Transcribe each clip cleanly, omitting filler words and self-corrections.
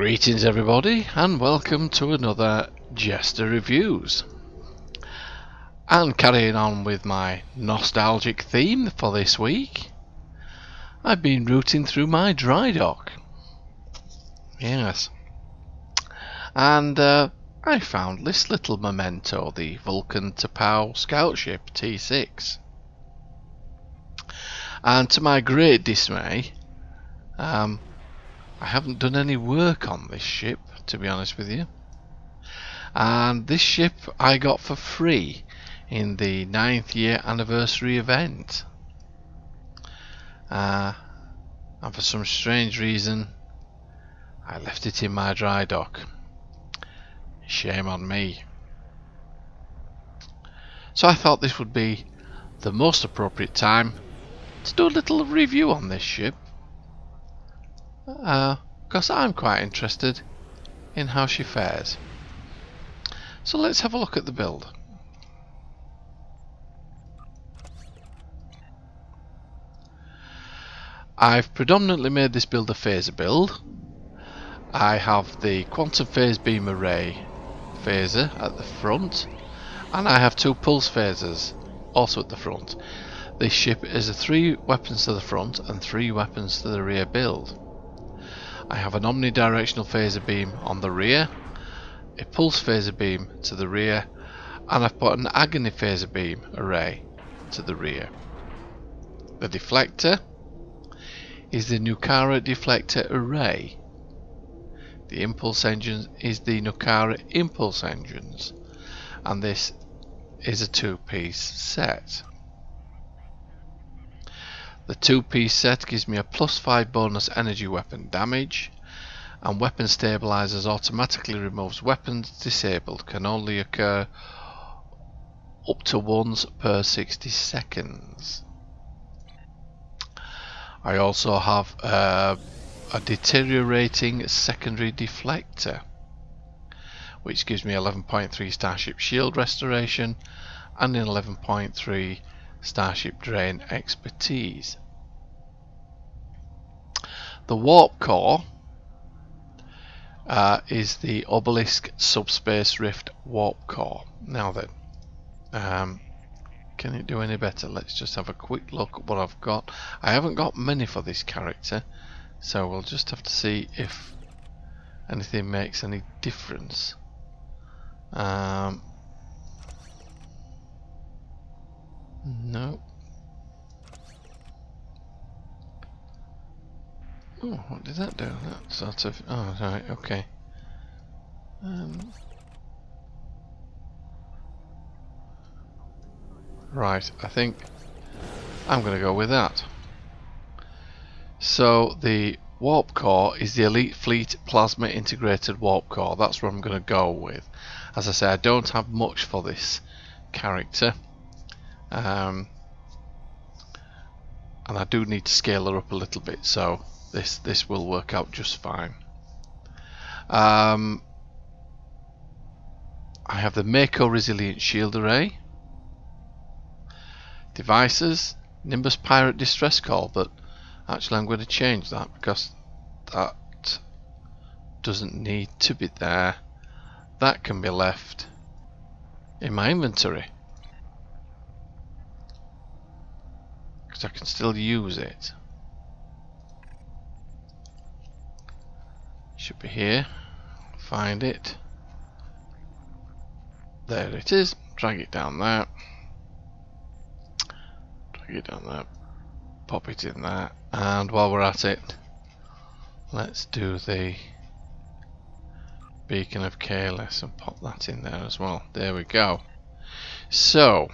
Greetings everybody, and welcome to another JeSter Reviews. And carrying on with my nostalgic theme for this week, I've been routing through my dry dock. Yes. And I found this little memento, the Vulcan scout ship T6. And to my great dismay, I haven't done any work on this ship, to be honest with you. And this ship I got for free in the 9th year anniversary event. And for some strange reason, I left it in my dry dock. Shame on me. So I thought this would be the most appropriate time to do a little review on this ship. Because I'm quite interested in how she fares. So let's have a look at the build. I've predominantly made this build a phaser build. I have the quantum phase beam array phaser at the front, and I have two pulse phasers also at the front. This ship is a 3 weapons to the front and 3 weapons to the rear build. I have an omnidirectional phaser beam on the rear, a pulse phaser beam to the rear, and I've put an agony phaser beam array to the rear. The deflector is the Nukara deflector array. The impulse engine is the Nukara impulse engines, and this is a 2-piece set. The 2-piece set gives me a +5 bonus energy weapon damage, and weapon stabilizers automatically removes weapons disabled, can only occur up to once per 60 seconds. I also have a deteriorating secondary deflector, which gives me 11.3 Starship Shield Restoration and an 11.3 Starship Drain Expertise. The Warp Core is the Obelisk Subspace Rift Warp Core. Now then, can it do any better? Let's just have a quick look at what I've got. I haven't got many for this character, so we'll just have to see if anything makes any difference. No. Oh, what did that do? That sort of... Oh, right, okay. Right, I think I'm going to go with that. So the Warp Core is the Elite Fleet Plasma Integrated Warp Core. That's what I'm going to go with. As I say, I don't have much for this character. And I do need to scale her up a little bit, so this will work out just fine. I have the Mako Resilient Shield Array. Devices, Nimbus Pirate Distress Call, but actually I'm going to change that because that doesn't need to be there. That can be left in my inventory, because I can still use it. Should be here. Find it. There it is. Drag it down there. Drag it down there. Pop it in there. And while we're at it, let's do the Beacon of Careless and pop that in there as well. There we go. So,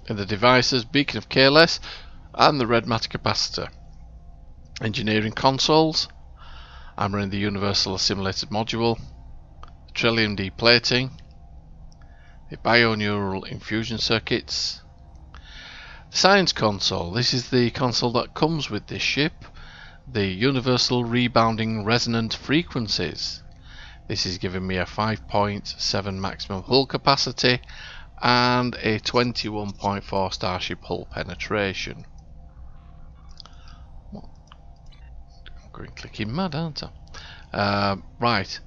in the devices, Beacon of Careless and the Red Matter Capacitor. Engineering consoles, I'm running the Universal Assimilated Module, the Trillium Deplating, the Bioneural Infusion Circuits. The Science Console, this is the console that comes with this ship, the Universal Rebounding Resonant Frequencies. This is giving me a 5.7 maximum hull capacity and a 21.4 Starship hull penetration. I'm going clicking mad, aren't I? Right,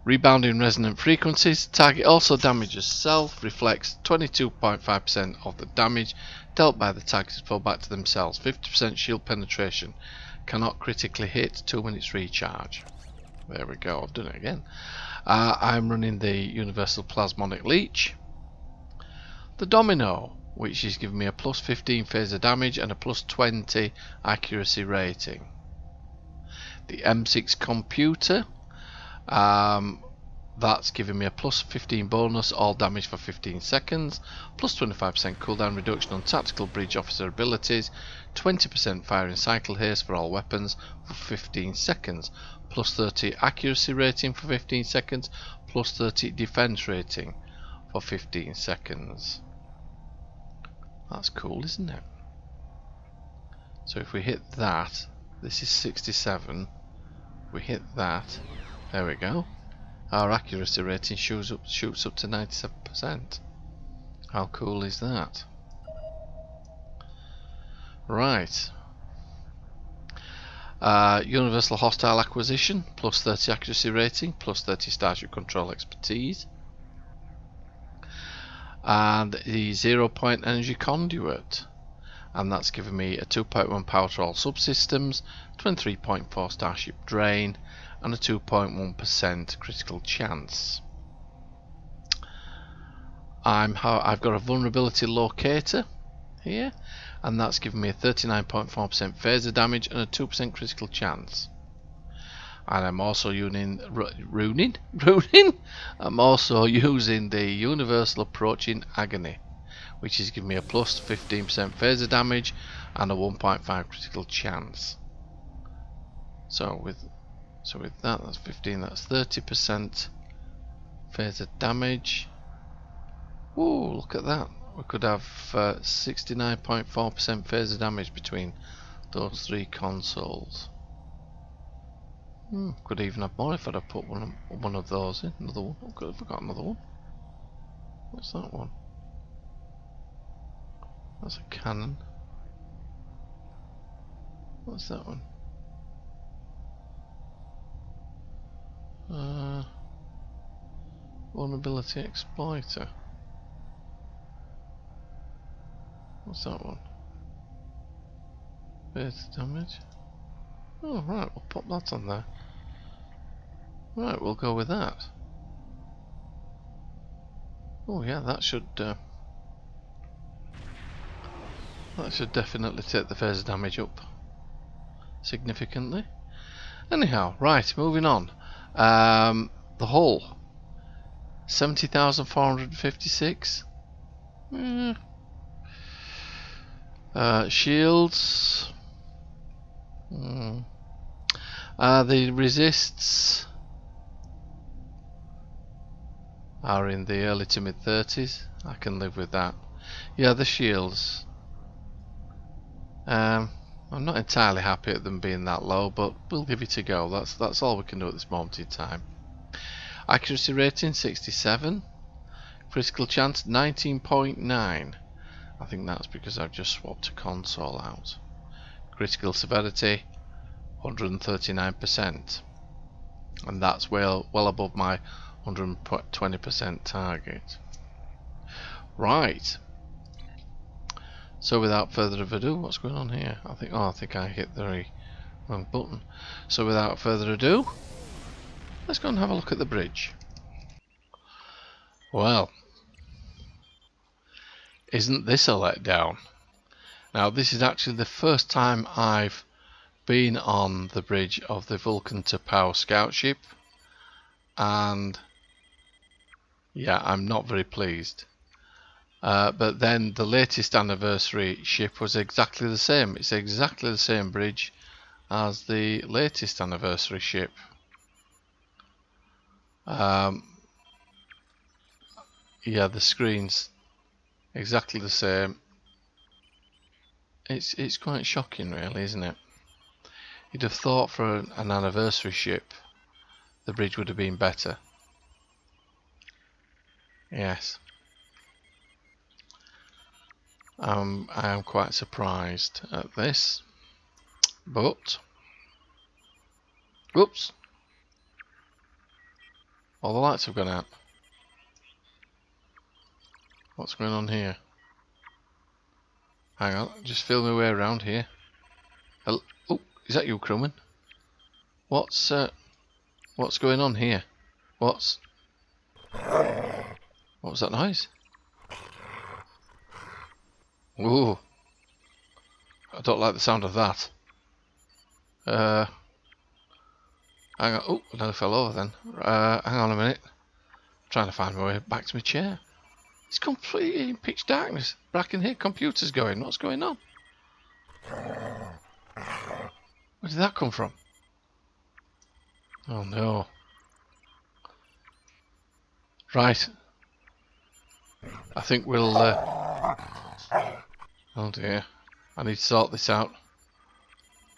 Rebounding resonant frequencies. Target also damages self. Reflects 22.5% of the damage dealt by the target is pulled back to themselves. 50% shield penetration. Cannot critically hit. 2 minutes recharge. There we go. I've done it again. I'm running the Universal Plasmonic Leech. The Domino, which is giving me a plus 15 phaser damage and a plus 20 accuracy rating. The M6 Computer. That's giving me a plus 15 bonus, all damage for 15 seconds, plus 25% cooldown reduction on tactical bridge officer abilities, 20% firing cycle haste for all weapons for 15 seconds, plus 30 accuracy rating for 15 seconds, plus 30 defense rating for 15 seconds. That's cool, isn't it? So if we hit that, this is 67, we hit that, there we go. Our accuracy rating shoots up to 97%. How cool is that? Right. Universal Hostile Acquisition, plus 30 accuracy rating, plus 30 Starship Control expertise. And the 0 point energy conduit. And that's giving me a 2.1 power to all subsystems, 23.4 Starship drain, and a 2.1% critical chance. I've got a vulnerability locator here, and that's giving me a 39.4% phaser damage and a 2% critical chance. And I'm also using I'm also using the Universal Approaching Agony, which is giving me a plus 15% phaser damage and a 1.5 critical chance. So with that, that's 15, that's 30% phaser damage. Ooh, look at that. We could have 69.4% phaser damage between those three consoles. Could even have more if I'd have put one of those in. Another one. Oh, good, I forgot another one. What's that one? That's a cannon. What's that one? Vulnerability Exploiter. What's that one? Base damage. Oh right, we'll pop that on there. Right, we'll go with that. Oh yeah, that should definitely take the phaser damage up significantly. Anyhow, right, moving on. The hull, 70,456. Shields. The resists are in the early to mid 30s. I can live with that. Yeah, the shields. I'm not entirely happy at them being that low, but we'll give it a go. That's all we can do at this moment in time. Accuracy rating 67. Critical chance 19.9. I think that's because I've just swapped a console out. Critical severity 139%, and that's well above my 120% target. Right. So without further ado, what's going on here? I think I hit the wrong button. So without further ado, let's go and have a look at the bridge. Well, isn't this a letdown? Now this is actually the first time I've been on the bridge of the Vulcan to Power scout ship, and yeah, I'm not very pleased. But then the latest anniversary ship was exactly the same. It's exactly the same bridge as the latest anniversary ship. Yeah, the screen's exactly the same. It's quite shocking, really, isn't it? You'd have thought for an anniversary ship the bridge would have been better. Yes. I am quite surprised at this, but whoops, All the lights have gone out. What's going on here? Hang on, just feel my way around here. Oh, is that you, Crewman? What's going on here? What was that noise? Ooh, I don't like the sound of that. Hang on. Oh, I nearly fell over then. Hang on a minute. I'm trying to find my way back to my chair. It's completely in pitch darkness. Back in here, computer's going. What's going on? Where did that come from? Oh no. Right. I think we'll... Oh dear. I need to sort this out.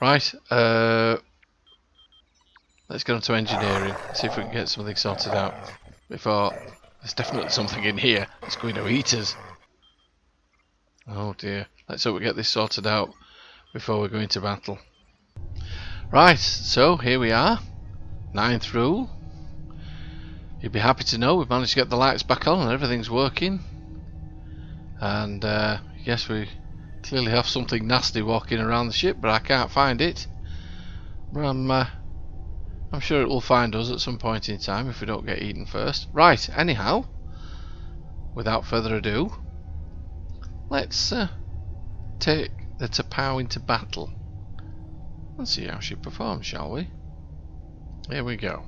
Right. Let's get on to engineering. See if we can get something sorted out. Before... There's definitely something in here that's going to eat us. Oh dear. Let's hope we get this sorted out before we go into battle. Right. So, here we are. 9th rule. You'd be happy to know we've managed to get the lights back on and everything's working. And yes, we clearly have something nasty walking around the ship, but I can't find it. But I'm sure it will find us at some point in time if we don't get eaten first. Right, anyhow, without further ado, let's take the T'Pau into battle and see how she performs, shall we? Here we go.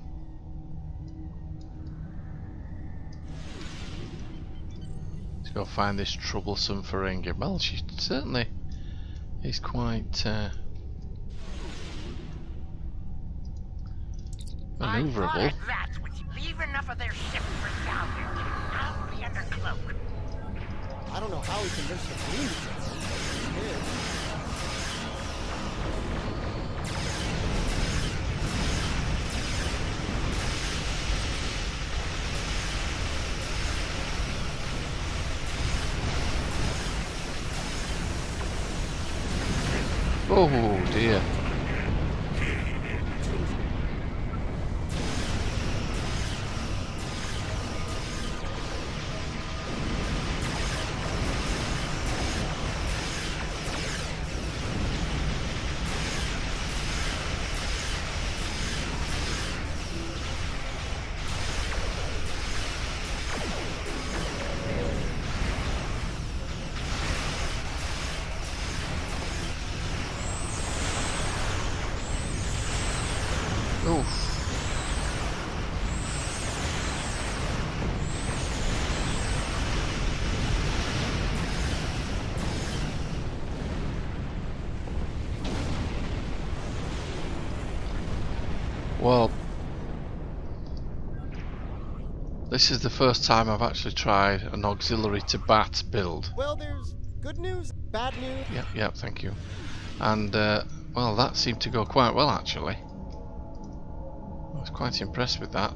Let's go find this troublesome Ferengi. Well, she certainly is quite maneuverable. Rats would leave enough of their ship for salvage. I'll be under cloak. I don't know how he convinced the Queen to kill him, but he did. Oh dear. Oof. Well, this is the first time I've actually tried an auxiliary to bat build. Well, there's good news, bad news. Yep, thank you. And, well, that seemed to go quite well, actually. I was quite impressed with that.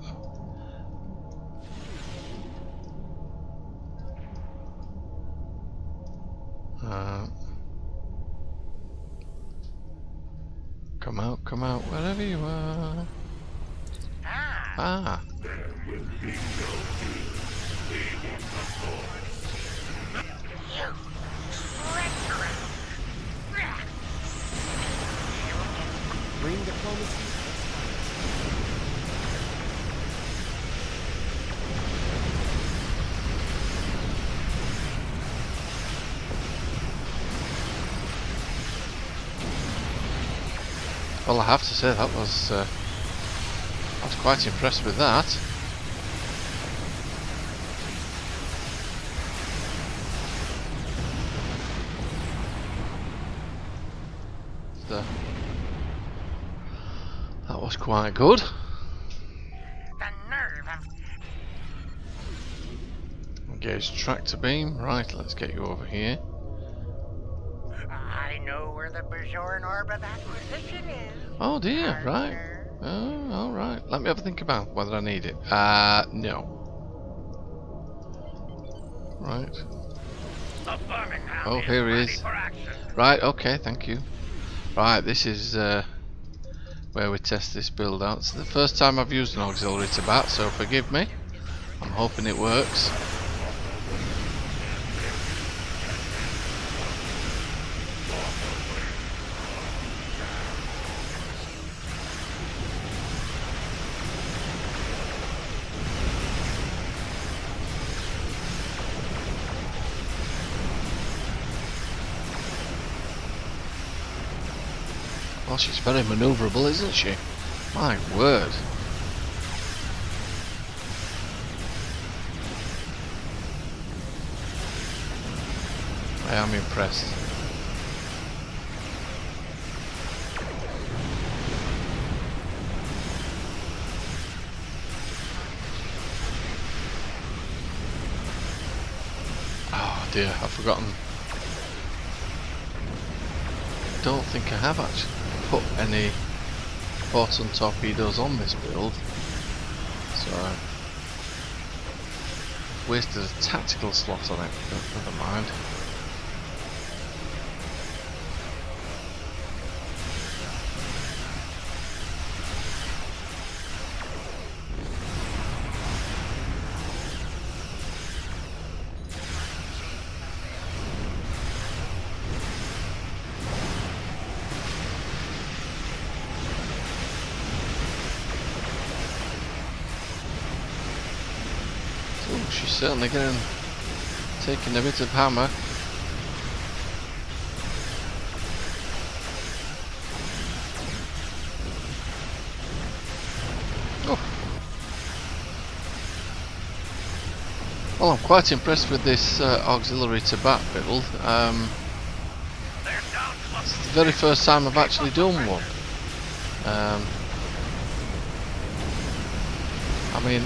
Come out, wherever you are. Ah. Green diplomacy. Well, I have to say that was I was quite impressed with that. That was quite good. The nerve of... Engage tractor beam. Right, let's get you over here. I know where the Bajoran orb of acquisition is. Oh dear, right. Partner. Oh, alright. Let me have a think about whether I need it. No. Right. Oh, here he is. Right, okay, thank you. Right, this is where we test this build out. It's the first time I've used an auxiliary to bat, so forgive me. I'm hoping it works. Well, she's very manoeuvrable, isn't she? My word. I am impressed. Oh dear, I've forgotten. Don't think I have actually put any photon torpedoes on this build, so I've wasted a tactical slot on it, but never mind. Oh, she's certainly taking a bit of hammer. Oh. Well, I'm quite impressed with this auxiliary to bat build. It's the very first time I've actually done one. I mean,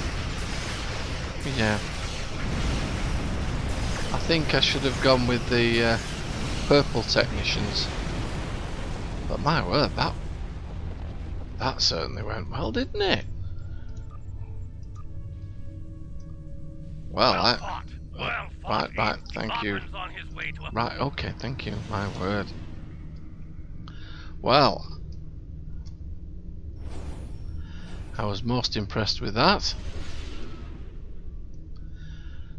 yeah, I think I should have gone with the purple technicians, but my word, that certainly went well, didn't it? Well, right, thank you. Right, okay, thank you. My word. Well, I was most impressed with that.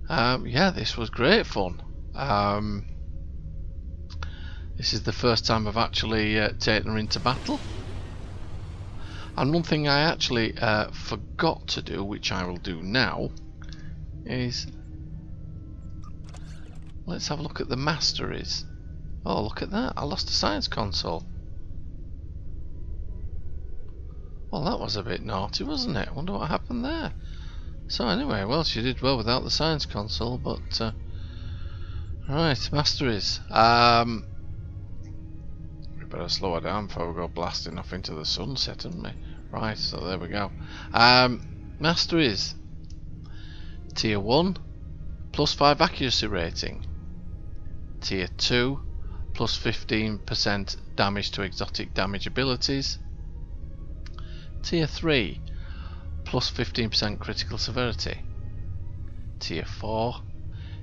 Yeah, this was great fun. This is the first time I've actually taken her into battle. And one thing I actually forgot to do, which I will do now, is let's have a look at the Masteries. Oh, look at that, I lost a science console. Well, that was a bit naughty, wasn't it? I wonder what happened there. So anyway, well, she did well without the science console, but right, Masteries. We better slow her down before we go blasting off into the sunset, haven't we? Right, so there we go. Masteries. Tier 1, +5 accuracy rating. Tier 2, +15% damage to exotic damage abilities. Tier 3, +15% critical severity. Tier 4,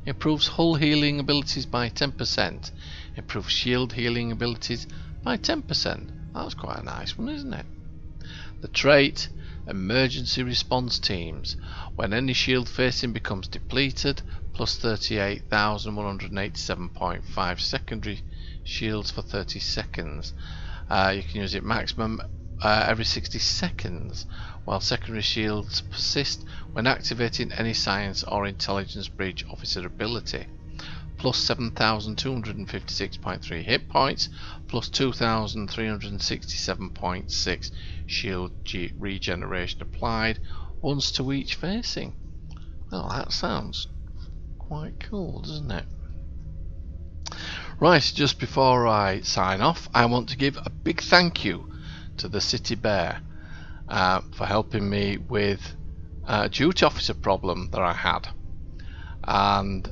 improves hull healing abilities by 10%. Improves shield healing abilities by 10%. That's quite a nice one, isn't it? The trait, emergency response teams. When any shield facing becomes depleted, plus 38,187.5 secondary shields for 30 seconds. You can use it maximum every 60 seconds, while secondary shields persist when activating any science or intelligence breach officer ability. Plus 7,256.3 hit points, plus 2,367.6 shield regeneration applied, once to each facing. Well, that sounds quite cool, doesn't it? Right, just before I sign off, I want to give a big thank you to the City Bear for helping me with a duty officer problem that I had. And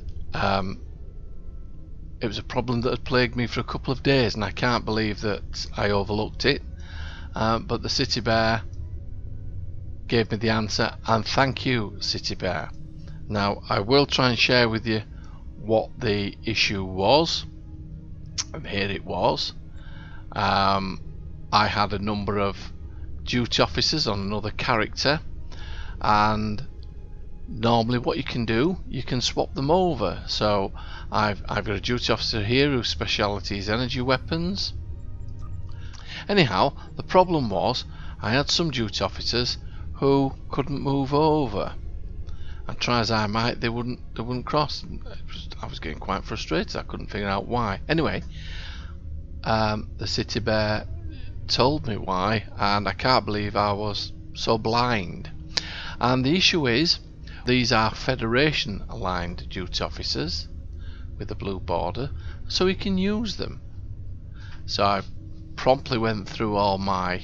it was a problem that had plagued me for a couple of days, and I can't believe that I overlooked it. But the City Bear gave me the answer, and thank you, City Bear. Now, I will try and share with you what the issue was, and here it was. I had a number of duty officers on another character, and normally what you can do, you can swap them over. So I've got a duty officer here whose speciality is energy weapons. Anyhow, the problem was I had some duty officers who couldn't move over, and try as I might, they wouldn't cross. I was getting quite frustrated. I couldn't figure out why. Anyway, the city bear told me why, and I can't believe I was so blind. And the issue is, these are Federation aligned duty officers with a blue border, so we can use them. So I promptly went through all my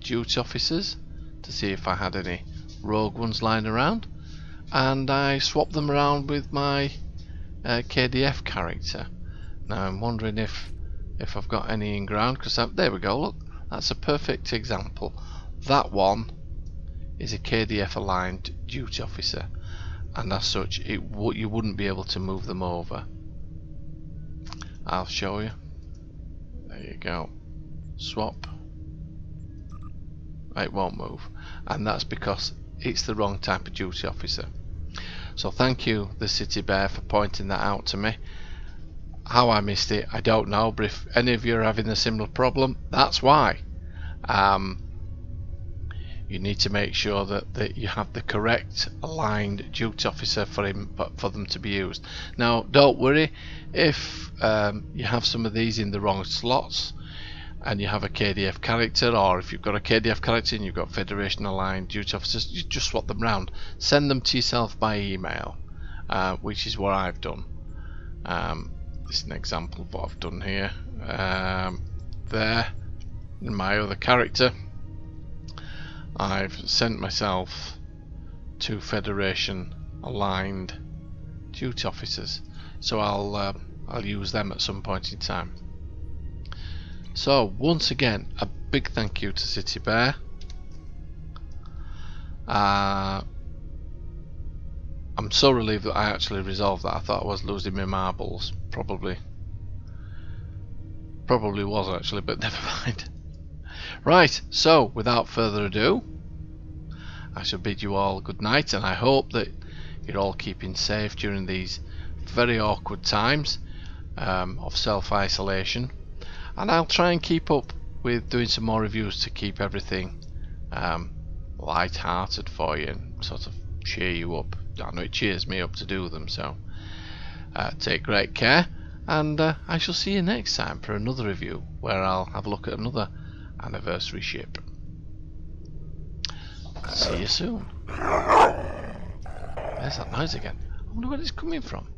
duty officers to see if I had any rogue ones lying around, and I swapped them around with my KDF character. Now I'm wondering if I've got any in ground, because there we go, look, that's a perfect example. That one is a KDF aligned duty officer, and as such you wouldn't be able to move them over. I'll show you. There you go. Swap. It won't move, and that's because it's the wrong type of duty officer. So thank you, the city bear, for pointing that out to me. How I missed it, I don't know, but if any of you are having a similar problem, that's why. You need to make sure that you have the correct aligned duty officer for them to be used. Now don't worry if you have some of these in the wrong slots and you have a KDF character, or if you've got a KDF character and you've got Federation aligned duty officers, you just swap them round. Send them to yourself by email, which is what I've done. This is an example of what I've done here. There, in my other character, I've sent myself 2 Federation aligned duty officers, so I'll use them at some point in time. So once again, a big thank you to City Bear. I'm so relieved that I actually resolved that. I thought I was losing my marbles. Probably was actually, but never mind. Right, so without further ado, I shall bid you all good night, and I hope that you're all keeping safe during these very awkward times of self-isolation. And I'll try and keep up with doing some more reviews to keep everything light-hearted for you and sort of cheer you up. I know it cheers me up to do them, so take great care, and I shall see you next time for another review where I'll have a look at another anniversary ship. See you soon. There's that noise again. I wonder where it's coming from.